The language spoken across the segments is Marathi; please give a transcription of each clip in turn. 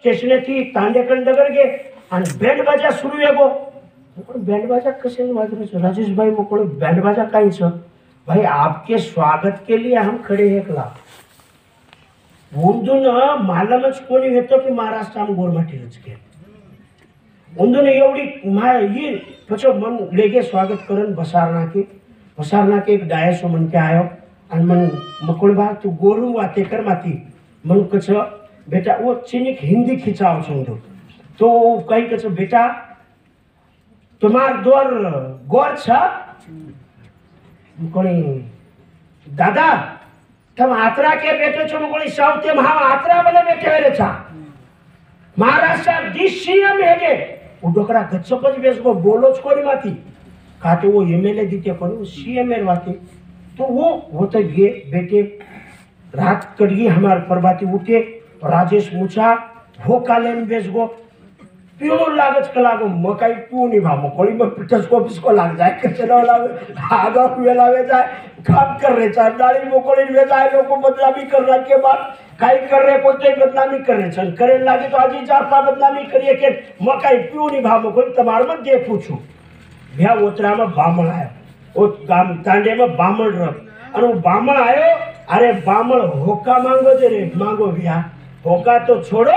स्टेशनेથી તાંડેકર નગર गे आणि बँड बाजा सुरू आहे गो बैंड बाजा कसे वाजरे छो राजेश भाई मोकड़ो बैंड बाजा काई छो भाई आपके स्वागत के लिए हम खड़े हैं एकला उंदून मालमच कोणी हेतो की महाराष्ट्र हम गोरमाटीच के उंदून एवढी ही पछो मन लेगे स्वागत करन बसारना के एक डायसो मन के आयो आणि मन मकोळबा तू गोरू वाते कर माती मन कछ बेटा वो चिनिक हिंदी खिंचाव छो तो कई कछ बेटा तुम्हार दोर गोर छ कोणी दादा तम आत्रा के बेटे छो कोणी साउथे महा आत्रा बने बेटे रे छा महाराष्ट्र डीसीएम हेगे वो डोकरा गच्चपच बेसको बोलोच कोणी माती काटे वो एमएलए दीते कोणी सीएम एर वाते तो वो तो ये बेटे रात कड़गी हमार परबाती उठे राजेश मुछा हो कालेन बेसगो पियो लागत कलागो मकाई पियो नहीं भाव मकोड़ी में पिटस्कोप इसको लाग जाए कचरा लावे आगा हुए लावे जाए काम कर रहे चार डाली मकोड़ी में जाए लोगों बदनामी करने के बाद काई कर रहे कोई तो बदनामी कर रहे चल करे लागे तो आज ही चार पा बदनामी करिए के मकाई पियो नहीं भाव मकोड़ी तुम्हारे में दे पूछू भैया उतरा में बामण आयो वो गाम तांडे में बामण रख और वो बामण आयो अरे बामण होका मांगो दे रे मांगो भैया होका तो छोड़ो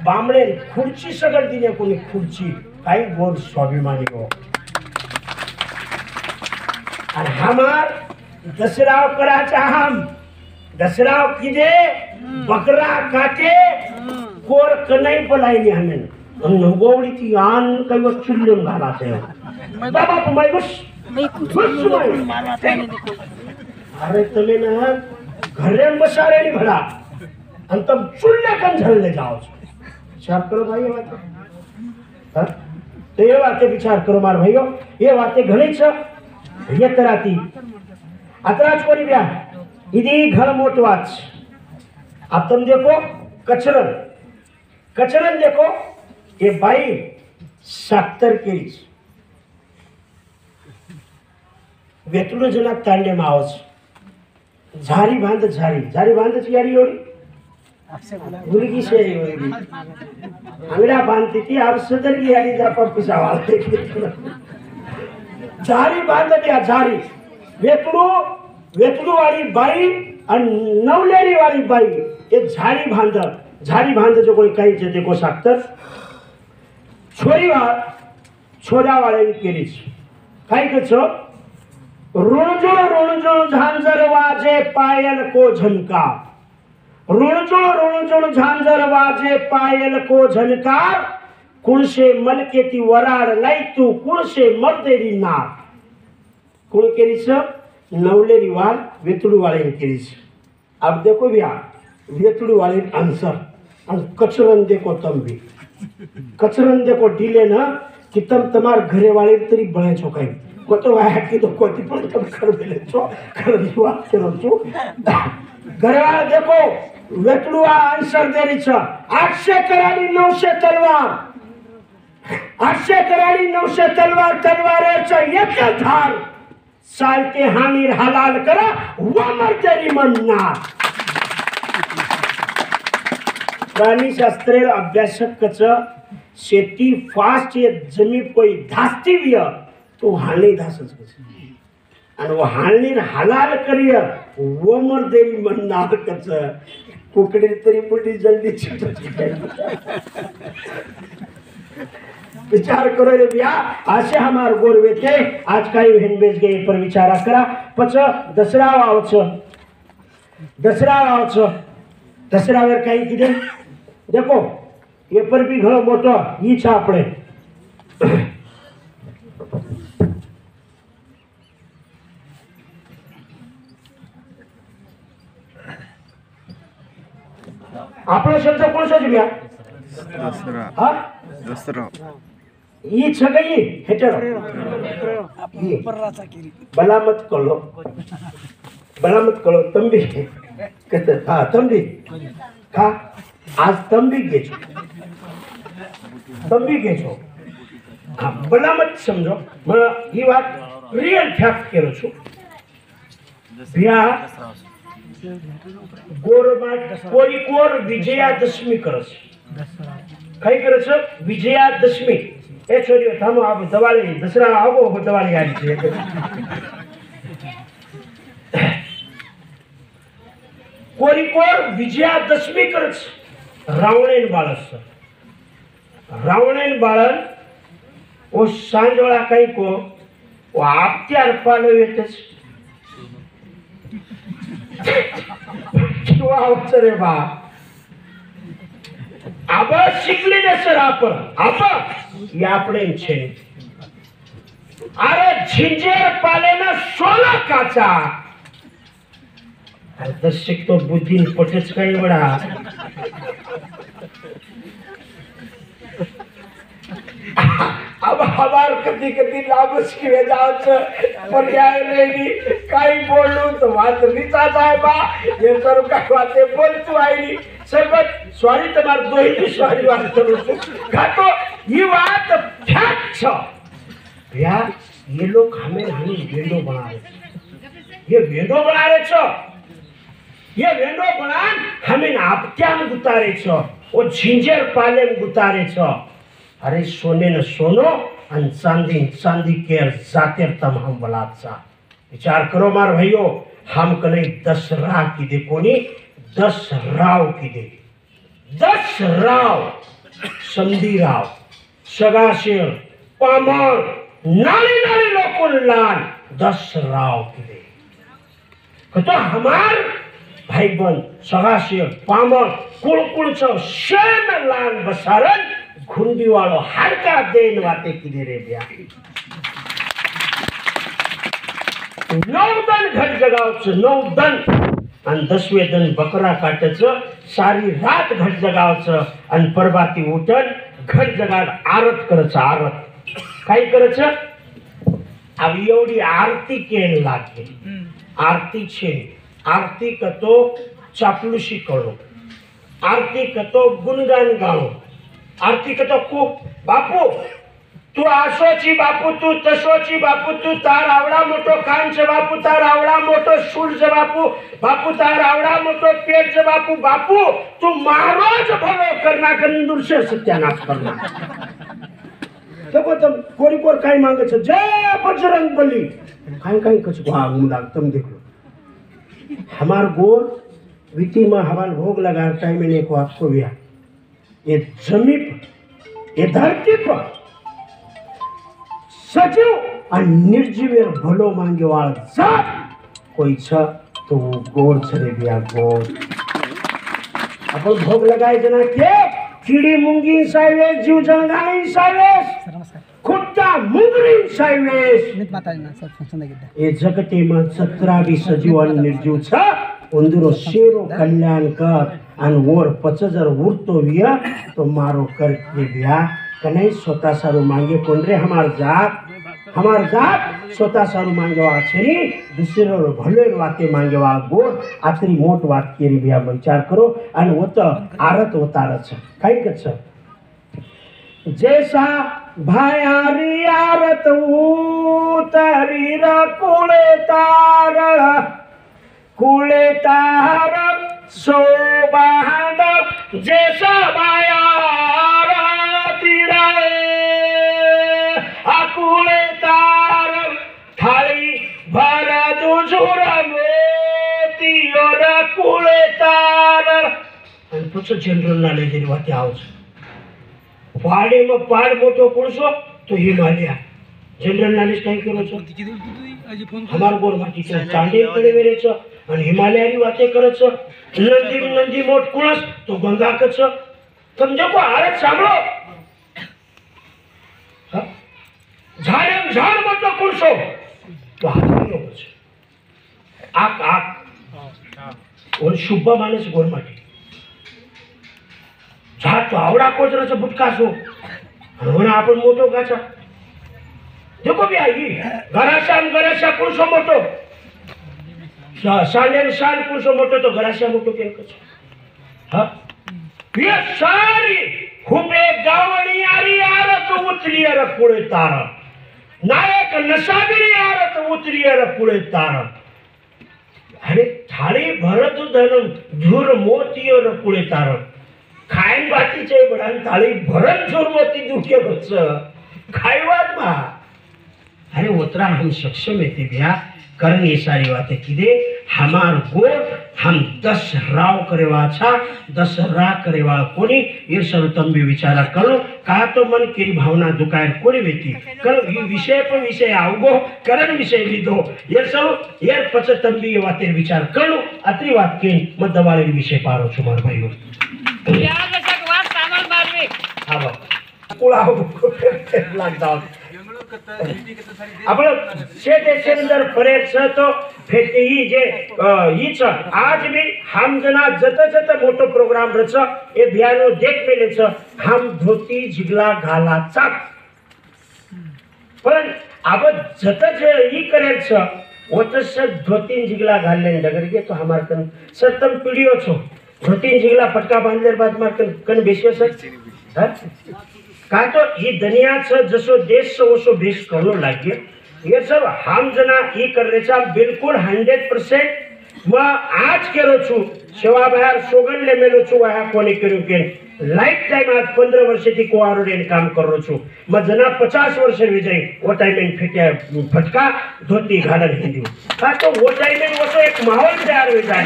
बामणे खुर्ची सगळ दिने कोणी खुर्ची काही गोर स्वाभिमानी हो और हमार दसराव कराचा हम दसराव कीजे बकरा काटे कोर कनाई पलाई हमें नंगोवड़ी थी आन कई वो चुल्लम घाला से बाबा तुम्हारी बस अरे तुम्हें ना घरे में बसारे नहीं भरा हम तुम चुल्ले कन झलने जाओ विचार करो भाई ये बातें तो ये बातें विचार करो मार भाइयों ये बातें घणी छ ये तराती अतराज कोनी ब्या इदी घर मोटवाच अब तुम देखो कचरन देखो ये भाई 70 केरीच वेतुलो जना तांडे में आओ झारी बांध ची यारी होड़ी मुर्गी से अंगड़ा बांधती थी अब सदर की यारी जा पर पिसावा झारी बांध दिया झारी वेतुलो वाली बाई और नवलेरी वाली बाई ये झारी बांध जो कोई कहीं जे देखो साक्तर छोरा वाले केली काय कचो रुणजुण झांझर वाजे पायल को झनका रुणजुण झांझर वाजे पायल को झनकार कुणसे मलकेती वराड लाई तू कुणसे मर्देरी नार कुण केलीस नवलेरी वाल वेतुडू वाले केलीस अब देखो भैया वेतुडू वाले आंसर और कचरन देखो तम भी कचरन देखो ढीले ना कि तम तमार घरे वाले तरी बने छो कहीं को तो वाह की तो कोती पण तम कर बेले छो कर दिवा करो छो घरे वाले देखो वेतुडू आंसर दे रही छ 800 कराड़ी 900 तलवार 800 कराड़ी 900 तलवार तलवारे छ एक धार सालते हानीर हलाल करा वो मर्देरी मन्नार प्राणी शास्त्रेर अभ्यासक कच शेती फास्ट ये जमी कोई धास्ती भी तो हालनी धासच आणि वो हालनीर हलाल करिय वो मर्देरी मन्नार कच कुकड़ी तरी पुटी जल्दी विचार करो रे भैया आशे हमार गोरवे थे आज काही हेन बेच गए पर विचारा करा पछ दसरा आवछ दसरा वर काही किदे देखो ये पर भी घणो मोटो ई छ आपणे आपणो शब्द कोणसो छ भैया दसरा हां दसरा ये छ गई हेटर ये परराचा केरी भला मत करो तंबी कहते हां तंबी का आज तंबी गेछो हां भला मत समझो मैं ये बात रियल फैक्ट करो छु भैया गोरमा कोई कोर विजयादशमी करस કઈ કરે છે વિજયાદશમી એ છોડીઓ થામો આપ દિવાળી દસરા આવો દિવાળી આવી છે કોરીકોર વિજયાદશમી કરે છે રાવણેન બાળક છે રાવણેન બાળક ઓ સાંજોળા કઈ કો ઓ આપત્યાર પાલવે તે કેવા આવશે રે બા આબા શીખલી ને સર આપ એ આપણે છે અરે ઝીંઝેર પાલેના 16 કાચા દર્શક તો બુદ્ધિ પટે જ કઈ વડા अब हमार कभी कभी लाभस की वजह से पर्याय लेगी कई बोलूं तो बात नीचा जाए बा ये सर का बातें बोल तू आई सब सॉरी तुम्हार दो ही सॉरी बात करूं का तो ये बात फैक्ट छ भैया ये लोग हमें वेंडो बना रहे ये वेंडो बना रहे छ ये वेंडो बना हमें आपत्या में गुतारे छ वो झिंझेर पाले में गुतारे छ अरे सोने न सोनो अन चांदी चांदी के जाते तमाम बलात्सा विचार करो मार भाइयों हम कने 10 राव की दे कोनी 10 राव की दे 10 राव समधी राव सगाशेर पामर नाली नाली लोको लान 10 राव की दे तो हमार भाई बन सगाशेर पामर कुल कुल छ शेन लान बसारन खुंडी वालो हड़का देन वाते किधे रे ब्या 9 दन घट जगाव छ 9 दन अन 10वें दन बकरा काटे छ सारी रात घट जगाव छ अन परबाती उठन घट जगाड आरत करे छ आरत काय करे छ अब एवढी आरती केन लागे आरती छे आरती कतो चापलूसी करो आरती कतो गुणगान गाओ आरती कतो को बापू तू आसोची बापू तू तसोची बापू तू तार आवडा मोठो कान छे बापू तार आवडा मोठो शूळ छे बापू बापू तार आवडा मोठो पेट छे बापू बापू तू मारो ज भलो करना कंदूर से सत्यानाश करना देखो तुम कोरी कोर काय मांगे छे जय बजरंग बली काय काय कछ भाग मुदा तुम देखो हमार गोर विति में हवाल भोग लगा टाइम ने को आपको विया ये जमी पर ये धरती पर सजीव और निर्जीव भलो मांगे वाल सब कोई छ तो वो गोर छरे बिया गोर अपन भोग लगाए जना के कीड़ी मुंगी साइवेस जीव जंगाली साइवेस खुट्टा मुंगरी साइवेस ये जगते में 17 सजीव और निर्जीव छ उंदरो शेरो कल्याण कर अन वोर 50,000 उरतो विया तो मारो कर के बिया कने स्वता सारू मांगे कोन रे हमार जात स्वता सारू मांगे वा छेनी दूसरे रो भले वाते मांगे वा गोर आतरी मोट बात केरी बिया विचार करो अन वो तो आरत उतार छ काई के छ जैसा भायारी आरत उतारी र कुले तार सोबाद जैसा बाया तीरा अकुले तार थाली भरा दुजुरा मोती और कुले तार अन पूछो जनरल नॉलेज ની વાત આવો છે પાડે માં પાડ મોટો પુરુષો તો હિમાલય जनरल नॉलेज કઈ કરો છો हमार गोर माटी છે ચાંડે પડે વેરે છે અને હિમાલયની વાતે કરે છે નંદી મોટ કુળસ તો ગંગા કે છે સમજો કો આરત સાંભળો झाड़ मोटो कुळसो तो हाथीनो છે आक और शुभ मानस गोर माटी झाड तो आवडा कोचराचा बुटकासो म्हणून आपण मोठो गाचा देखो भी आई गराशा कुळसो मोठो शान कुळसो मोठो तो गराशा मोठो केम कछ हा ये सारी खूबे गावणी आरी आरत उतरी आर पुळे तार नायक नसाबिरी आरत उतरी आर पुळे तार अरे थाळी भरत धन धूर मोती आर पुळे तार खाईन बातीचे बडान थाळी भरत जोरमती दुखे बच्च खाईवाद मा अरे उतरा हम सक्षम है भैया कारण ये सारी बातें किदे हमार गोट हम 10 राव करेवा छा 10 रा करेवा कोनी ये सब तुम भी विचारा करो का तो मन की भावना दुकाय कोनी व्यक्ति करो ये विषय पर विषय आवगो करण विषय लीधो ये सब ये पछ तुम भी ये बातें विचार करो अत्री बात के मत दवाले विषय पारो छु मार भाईओ याद लक्षात वाट सामान बारवे हा बा कुळाव लॉकडाउन आपण शेत अंदर फरेट छ तो फेटे ही जे ही छ आज भी हम जना जत जत मोटो प्रोग्राम रच ए बियानो देख मेले छ हम धोती झिगला घाला चाक पण अब जत जे ही करे छ ओतस धोती झिगला घालले डगर के तो हमार कन सतम पीढ़ियो छो धोती झिगला पटका बांधले बाद मार कन बेसियो सर का तो ये दुनिया से जसो देश से वसो भेष करनो लागे ये सब हम जना ये कर रहे छा बिल्कुल 100% मैं आज करो छु सेवा बाहर सोगन ले मेलो छु वहा कोने करू के लाइफ टाइम आज 15 वर्ष थी कोआरो रे काम करो छु मैं जना 50 वर्ष विजय वो टाइम में फिटे फटका धोती घालन हिंदी का तो वो टाइम में वो तो एक माहौल तैयार हो जाए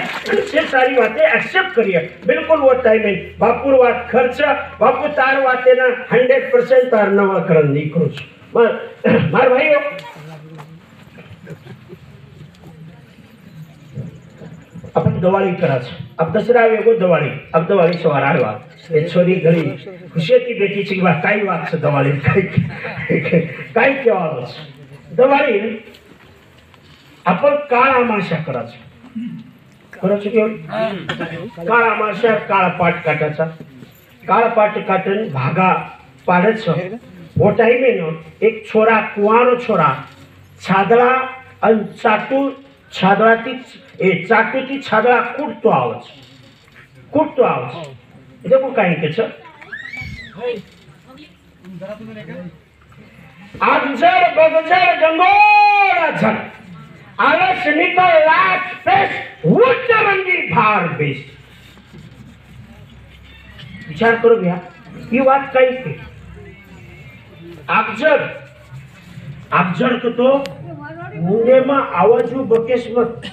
से सारी बातें एक्सेप्ट करिए बिल्कुल वो टाइम में बापुर बात खर्च बापू तार बातें ना 100% तार नवाकरण नहीं करो छु मार भाइयों अपन दिवाळी कराच अब दसरा वेगो दिवाळी अब दिवाळी सवार आवा ए छोरी घरी खुशीती बेटी ची बात काय वाच दिवाळी काय केवाच दिवाळी आपण काळ आमाशा कराच कराच की काळ आमाशा काळ पाट काटाचा काळ पाट काटन भागा पाडच वो टाइम में न एक छोरा कुवारो छोरा छादळा अन चाटू छादळाती ए चाटूती छादळा कुटतो आवाज देखो काय के छ आजर बगजर गंगोरा झन आलस निकल लाख पेश उच्च मंदिर भार बेस विचार करो भैया ये बात कही थी आबजर को तो मुंडे में आवाजू बकेश मत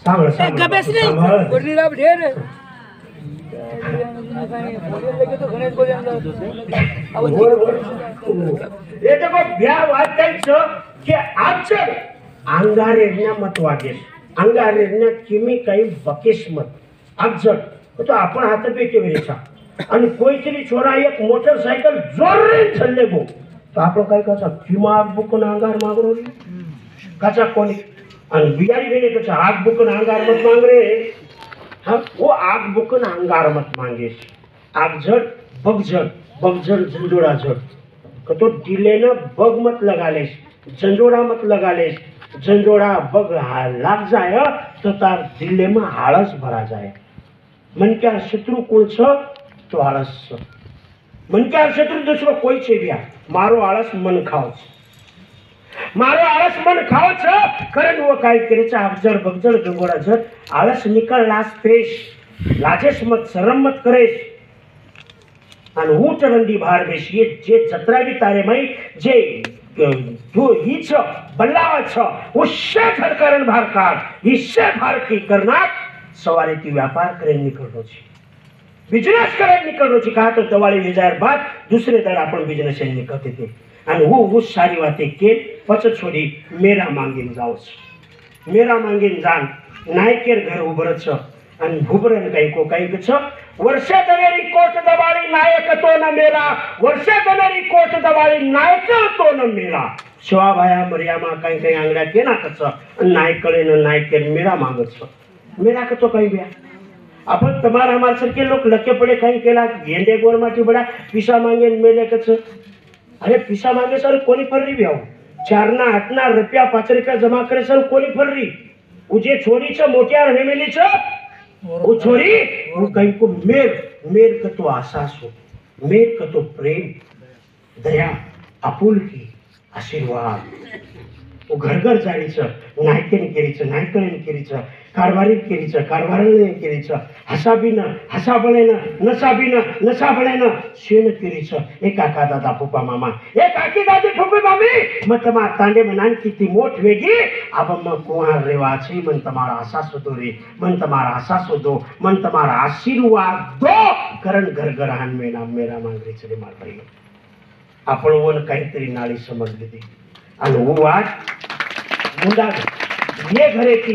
सांभळ सांभळ गोडीला ढेर ये देखो ब्या बात कही छो कि आबजर अंगारेरना मत वागे अंगारेरना किमी काही बकेश मत आबजर तो आपण हात पेटे वेचा आणि कोईतरी छोरा एक मोटरसायकल जोररे चलले गो तो आपण काय कसा किमा बुकन अंगार मागरो काचा कोणी आणि बियारी भेने कसा आग बुकन अंगार मत मांग रे हां वो आग बुकन अंगार मत मांगे आग झट बगझट झंडोड़ा झट तो दिले न बग मत लगा ले झंडोड़ा मत लगा ले झंडोड़ा बग लाग जाए तो तार दिले में आळस भरा जाए मन क्या शत्रु कोण छ तो आळस मन क्या शत्रु दूसरो कोई छे बिया मारो आळस मन खाओ मारो आळस मन खाओ छ कारण वो काय करे छ अबजड़ बगजड़ गंगोड़ा झट आळस निकल लास पेश लाजेश मत शरम मत करेश आणि ऊट रंडी भार बेश ये जे जत्रा भी तारे मई जे जो ही छ बल्लावा छ उससे खरकरण भार काट इससे भार की करना सवारे ती व्यापार करे निकळलो छे बिजनेस करे निकळलो छे का तो दिवाळी विजयार बाद दूसरे दड़ आपण बिजनेस निकळते थे आणि वो सारी बातें के पछ छोड़ी मेरा मांगीन जाओ मेरा मांगीन जान नायकेर घर उभर छ आणि भुबरन काही छ वर्षे दनेरी कोट दबाळी नायक तो न मेरा वर्षे दनेरी कोट दबाळी नायक तो न मेरा शिवा भाया मरियामा काही आंगड्या केना कछ नायकळे न नायकेर मेरा मांग छ मेरा का तो कही गया अपन तुम्हारा हमारे सर के लोग लके पड़े कहीं केला गेंदे गोर माटी बड़ा पिसा मांगे मेले कछ अरे पिसा मांगे सर कोनी फररी भी आओ 4 ना 8 ना रुपया 5 रुपया जमा करे सर कोनी फररी उजे छोरी छ मोटियार फैमिली छ वो छोरी वो कहीं को मेर का तो आसास हो मेर का तो प्रेम दया आपुलकी आशीर्वाद वो घर घर जारी छ नायकेन केरी छ नायकन केरी छ कारभारी केली छ कारभारी केली छ हसा बिन हसा बनेन नशा बिन नशा बनेन शेन केली छ ए काका दादा फुप्पा मामा ए काकी दादी फुप्पी मामी म તમારા તાંડે મનાન કીતી મોટ વેગી अब म कुहार रेवा छी मन તમારા આશા શોધો રે मन તમારા આશા શોધો मन તમારા આશીર્વાદ દો કરણ ઘર ઘરાન મેના મેરા માંગરી છે માર ભાઈ आपण वन काहीतरी नाळी समजली ती आणि वो आज मुंडा ये घरे की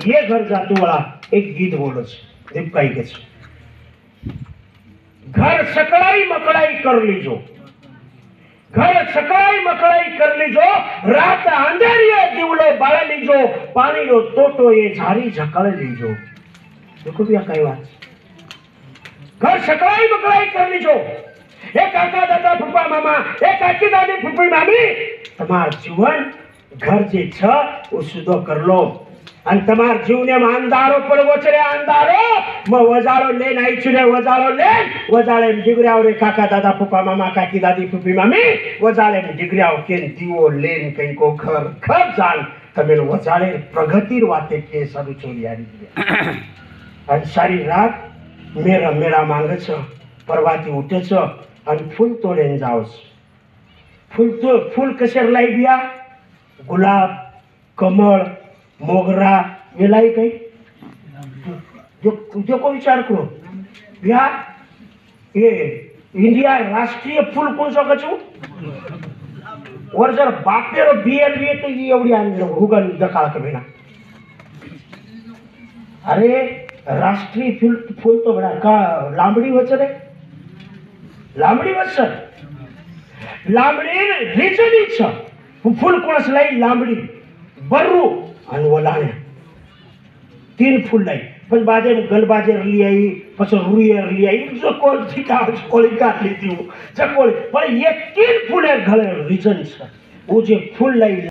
ये घर जातो वाला एक गीत बोलच दीप काही के घर सकळाई मकळाई कर लीजो घर सकळाई मकळाई कर लीजो रात अंधेरिये दिवले बाळा लीजो पाणी रो तोटो ये झारी झकळ लीजो देखो भी काय वाच घर सकळाई मकळाई कर लीजो ए काका दादा फुप्पा मामा ए काकी दादी फुप्पी मामी तमार जीवन घर जे छ वो सुधो कर लो आणि तमार जीवने में अंधारो पर वचरे अंधारो म वजाळो लेन आई चुरे वजाळो लेन वजाळे डिगऱ्याव रे काका दादा फुप्पा मामा काकी दादी फुप्पी मामी वजाळे डिगऱ्याव केन दीवो लेन कई को घर घर जान तमेल वजाळे प्रगतिर वाते के सरू चोरियारी आणि सारी रात मेरा मेरा मांग छ परवाती उठे छ आणि फूल तोडेन जावस फूल कशेर लाई बिया गुलाब कमळ मोगरा ये लाई कई जो को विचार करो बिया ये इंडिया राष्ट्रीय फूल कौन सा कछु और जर बापेरो बियल भी तो ये एवढी आणलं हुगन दकाळ कमेना अरे राष्ट्रीय फूल तो बड़ा का लांबडी वचरे लांबडी वचर लांबडी रिजनी छ फूल कोणस लाई लांबडी बर्रू आणि वलाणे 3 फूल लाई पण बाजे गलबाजे रली आई પછી રૂએ રલી आई जो कोल ठिका कोली काटली ती जकोल पण ये 3 फूले घळे रिजन छ वो जे फूल लाई